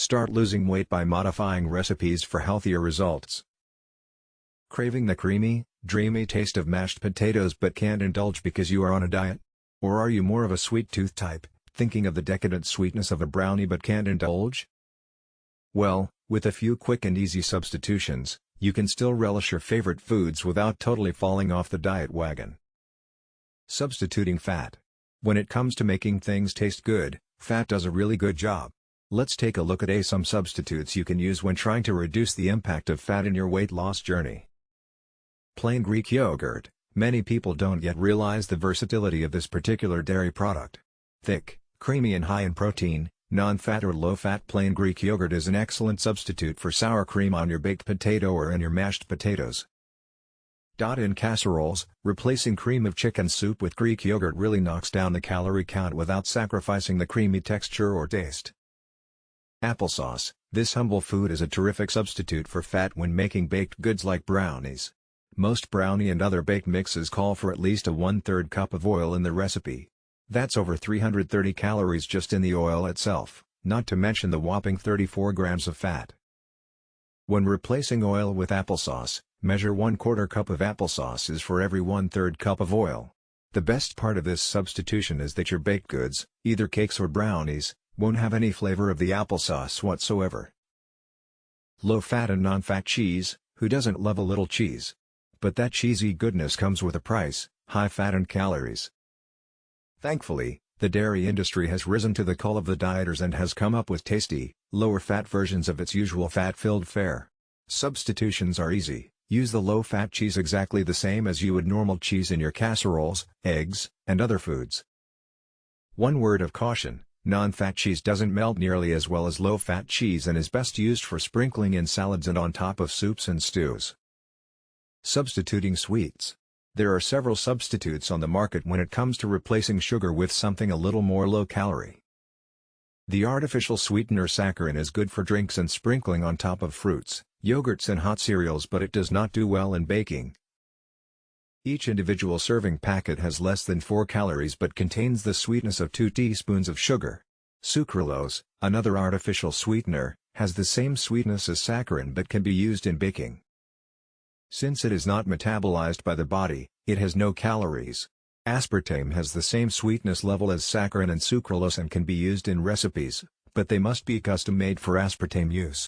Start losing weight by modifying recipes for healthier results. Craving the creamy, dreamy taste of mashed potatoes but can't indulge because you are on a diet? Or are you more of a sweet tooth type, thinking of the decadent sweetness of a brownie but can't indulge? Well, with a few quick and easy substitutions, you can still relish your favorite foods without totally falling off the diet wagon. Substituting fat. When it comes to making things taste good, fat does a really good job. Let's take a look at some substitutes you can use when trying to reduce the impact of fat in your weight loss journey. Plain Greek yogurt. Many people don't yet realize the versatility of this particular dairy product. Thick, creamy and high in protein, non-fat or low-fat plain Greek yogurt is an excellent substitute for sour cream on your baked potato or in your mashed potatoes. In casseroles, replacing cream of chicken soup with Greek yogurt really knocks down the calorie count without sacrificing the creamy texture or taste. Applesauce. This humble food is a terrific substitute for fat when making baked goods like brownies. Most brownie and other baked mixes call for at least a 1/3 cup of oil in the recipe. That's over 330 calories just in the oil itself, not to mention the whopping 34 grams of fat. When replacing oil with applesauce, measure 1/4 cup of applesauce is for every 1/3 cup of oil. The best part of this substitution is that your baked goods, either cakes or brownies, won't have any flavor of the applesauce whatsoever. Low-fat and non-fat cheese. Who doesn't love a little cheese? But that cheesy goodness comes with a price, high fat and calories. Thankfully, the dairy industry has risen to the call of the dieters and has come up with tasty, lower-fat versions of its usual fat-filled fare. Substitutions are easy. Use the low-fat cheese exactly the same as you would normal cheese in your casseroles, eggs, and other foods. One word of caution. Non-fat cheese doesn't melt nearly as well as low-fat cheese and is best used for sprinkling in salads and on top of soups and stews. Substituting sweets. There are several substitutes on the market when it comes to replacing sugar with something a little more low-calorie. The artificial sweetener saccharin is good for drinks and sprinkling on top of fruits, yogurts and hot cereals, but it does not do well in baking. Each individual serving packet has less than 4 calories but contains the sweetness of 2 teaspoons of sugar. Sucralose, another artificial sweetener, has the same sweetness as saccharin but can be used in baking. Since it is not metabolized by the body, it has no calories. Aspartame has the same sweetness level as saccharin and sucralose and can be used in recipes, but they must be custom-made for aspartame use.